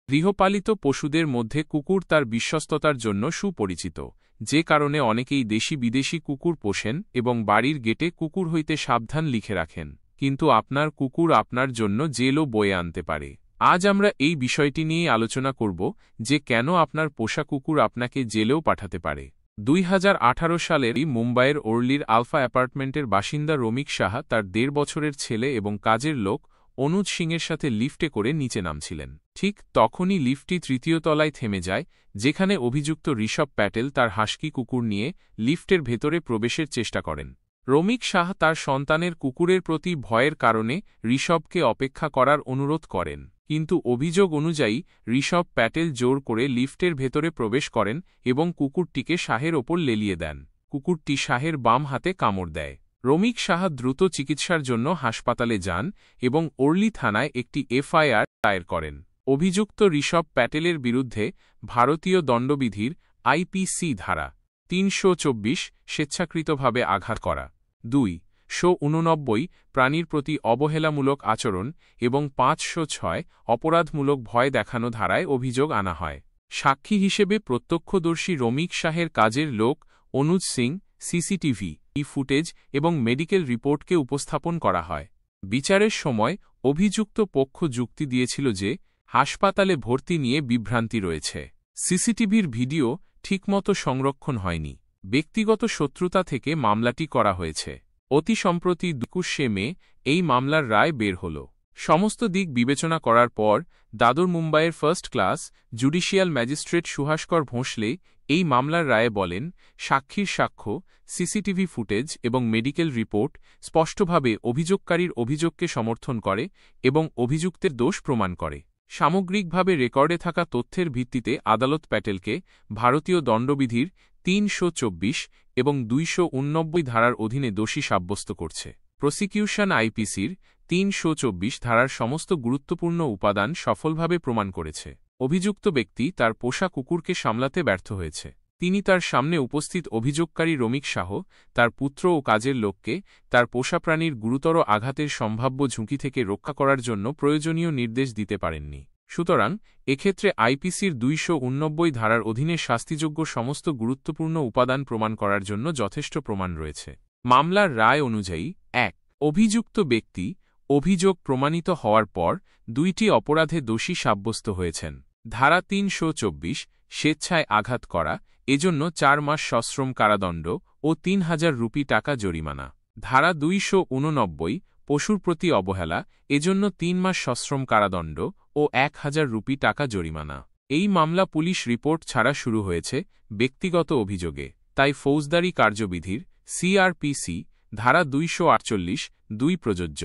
গৃহপালিত পশুদের মধ্যে কুকুর তার বিশ্বস্ততার জন্য সুপরিচিত, যে কারণে অনেকেই দেশি বিদেশি কুকুর পোষেন এবং বাড়ির গেটে কুকুর হইতে সাবধান লিখে রাখেন। কিন্তু আপনার কুকুর আপনার জন্য জেলও বয়ে আনতে পারে। আজ আমরা এই বিষয়টি নিয়ে আলোচনা করব যে কেন আপনার পোষা কুকুর আপনাকে জেলেও পাঠাতে পারে। 2018 সালের মুম্বাইয়ের ওর্লির আলফা অ্যাপার্টমেন্টের বাসিন্দা রমিক সাহা তার 1.5 বছরের ছেলে এবং কাজের লোক অনুজ সিংয়ের সাথে লিফটে করে নিচে নামছিলেন। ঠিক তখনই লিফটটি 3য় তলায় থেমে যায়, যেখানে অভিযুক্ত ঋষভ প্যাটেল তার হাস্কি কুকুর নিয়ে লিফটের ভেতরে প্রবেশের চেষ্টা করেন। রমিক শাহ তার সন্তানের কুকুরের প্রতি ভয়ের কারণে ঋষভকে অপেক্ষা করার অনুরোধ করেন, কিন্তু অভিযোগ অনুযায়ী ঋষভ প্যাটেল জোর করে লিফটের ভেতরে প্রবেশ করেন এবং কুকুরটিকে শাহের ওপর লেলিয়ে দেন। কুকুরটি শাহের বাম হাতে কামড় দেয়। রমিক শাহ দ্রুত চিকিৎসার জন্য হাসপাতালে যান এবং ওর্লি থানায় একটি এফআইআর দায়ের করেন। অভিযুক্ত ঋষভ প্যাটেলের বিরুদ্ধে ভারতীয় দণ্ডবিধির আইপিসি ধারা 324 স্বেচ্ছাকৃতভাবে আঘাত করা, 289 প্রাণীর প্রতি অবহেলামূলক আচরণ এবং 506 অপরাধমূলক ভয় দেখানো ধারায় অভিযোগ আনা হয়। সাক্ষী হিসেবে প্রত্যক্ষদর্শী রমিক শাহের কাজের লোক অনুজ সিং, সিসিটিভি ফুটেজ এবং মেডিকেল রিপোর্টকে উপস্থাপন করা হয়। বিচারের সময় অভিযুক্ত পক্ষ যুক্তি দিয়েছিল যে হাসপাতালে ভর্তি নিয়ে বিভ্রান্তি রয়েছে, সিসিটিভির ভিডিও ঠিকমতো সংরক্ষণ হয়নি, ব্যক্তিগত শত্রুতা থেকে মামলাটি করা হয়েছে। অতি সম্প্রতি 21শে মে এই মামলার রায় বের হল। সমস্ত দিক বিবেচনা করার পর দাদর মুম্বাইয়ের first class judicial magistrate Suhaskar Bhosale এই মামলার রায়ে বলেন, সাক্ষীর সাক্ষ্য, সিসিটিভি ফুটেজ এবং মেডিকেল রিপোর্ট স্পষ্টভাবে অভিযোগকারীর অভিযোগকে সমর্থন করে এবং অভিযুক্তের দোষ প্রমাণ করে। সামগ্রিকভাবে রেকর্ডে থাকা তথ্যের ভিত্তিতে আদালত প্যাটেলকে ভারতীয় দণ্ডবিধির 324 এবং 289 ধারার অধীনে দোষী সাব্যস্ত করছে। প্রসিকিউশন আইপিসির 324 ধারার সমস্ত গুরুত্বপূর্ণ উপাদান সফলভাবে প্রমাণ করেছে। অভিযুক্ত ব্যক্তি তার পোষা কুকুরকে সামলাতে ব্যর্থ হয়েছে। তিনি তার সামনে উপস্থিত অভিযোগকারী রমিক শাহ, তার পুত্র ও কাজের লোককে তার পোষা প্রাণীর গুরুতর আঘাতের সম্ভাব্য ঝুঁকি থেকে রক্ষা করার জন্য প্রয়োজনীয় নির্দেশ দিতে পারেননি। সুতরাং এক্ষেত্রে আইপিসির 289 ধারার অধীনে শাস্তিযোগ্য সমস্ত গুরুত্বপূর্ণ উপাদান প্রমাণ করার জন্য যথেষ্ট প্রমাণ রয়েছে। মামলার রায় অনুযায়ী 1. অভিযুক্ত ব্যক্তি অভিযোগ প্রমাণিত হওয়ার পর 2টি অপরাধে দোষী সাব্যস্ত হয়েছেন। ধারা 324 স্বেচ্ছায় আঘাত করা, এজন্য 4 মাস সশ্রম কারাদণ্ড ও 3000 রুপি টাকা জরিমানা। ধারা 289 পশুর প্রতি অবহেলা, এজন্য 3 মাস সশ্রম কারাদণ্ড ও 1000 রুপি টাকা জরিমানা। এই মামলা পুলিশ রিপোর্ট ছাড়া শুরু হয়েছে ব্যক্তিগত অভিযোগে, তাই ফৌজদারি কার্যবিধির সিআরপিসি ধারা 248(2) প্রযোজ্য।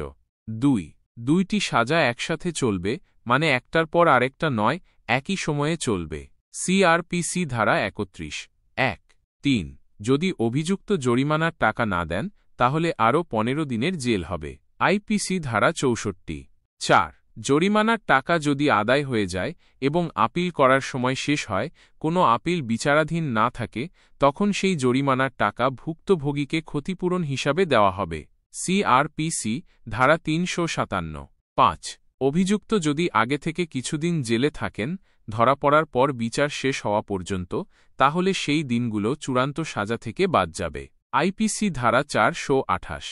2. 2টি সাজা একসাথে চলবে, মানে একটার পর আরেকটা নয়, একই সময়ে চলবে। সিআরপিসি ধারা 31 1. 3. যদি অভিযুক্ত জরিমানার টাকা না দেন তাহলে আরও 15 দিনের জেল হবে। আইপিসি ধারা 64 4. জরিমানার টাকা যদি আদায় হয়ে যায় এবং আপিল করার সময় শেষ হয়, কোনো আপিল বিচারাধীন না থাকে, তখন সেই জরিমানার টাকা ভুক্তভোগীকে ক্ষতিপূরণ হিসাবে দেওয়া হবে। সিআরপিসি ধারা 357 5. অভিযুক্ত যদি আগে থেকে কিছুদিন জেলে থাকেন, ধরা পড়ার পর বিচার শেষ হওয়া পর্যন্ত, তাহলে সেই দিনগুলো চূড়ান্ত সাজা থেকে বাদ যাবে। আইপিসি ধারা 428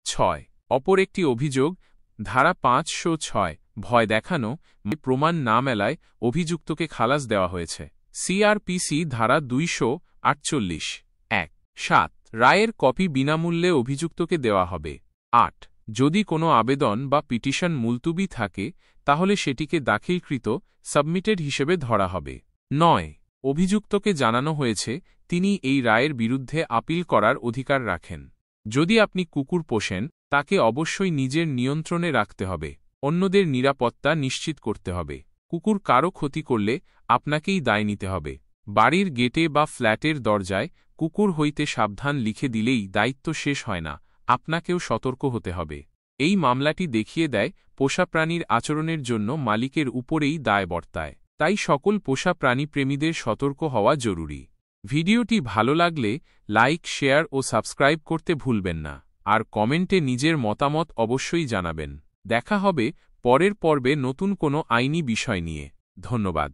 6. অপর একটি অভিযোগ, ধারা 506 ভয় দেখানো, প্রমাণ না মেলায় অভিযুক্তকে খালাস দেওয়া হয়েছে। সিআরপিসি ধারা 248 1. 7. রায়ের কপি বিনামূল্যে অভিযুক্তকে দেওয়া হবে। 8. যদি কোনো আবেদন বা পিটিশন মুলতুবি থাকে, তাহলে সেটিকে দাখিলকৃত সাবমিটেড হিসেবে ধরা হবে। 9. অভিযুক্তকে জানানো হয়েছে তিনি এই রায়ের বিরুদ্ধে আপিল করার অধিকার রাখেন। যদি আপনি কুকুর পোষেন, তাকে অবশ্যই নিজের নিয়ন্ত্রণে রাখতে হবে, অন্যদের নিরাপত্তা নিশ্চিত করতে হবে। কুকুর কারো ক্ষতি করলে আপনাকেই দায় নিতে হবে। বাড়ির গেটে বা ফ্ল্যাটের দরজায় কুকুর হইতে সাবধান লিখে দিলেই দায়িত্ব শেষ হয় না, আপনাকেও সতর্ক হতে হবে। এই মামলাটি দেখিয়ে দেয় পোষা প্রাণীর আচরণের জন্য মালিকের উপরেই দায় বর্তায়, তাই সকল পোষা প্রাণীপ্রেমীদের সতর্ক হওয়া জরুরি। ভিডিওটি ভালো লাগলে লাইক, শেয়ার ও সাবস্ক্রাইব করতে ভুলবেন না, আর কমেন্টে নিজের মতামত অবশ্যই জানাবেন। দেখা হবে পরের পর্বে নতুন কোনো আইনি বিষয় নিয়ে। ধন্যবাদ।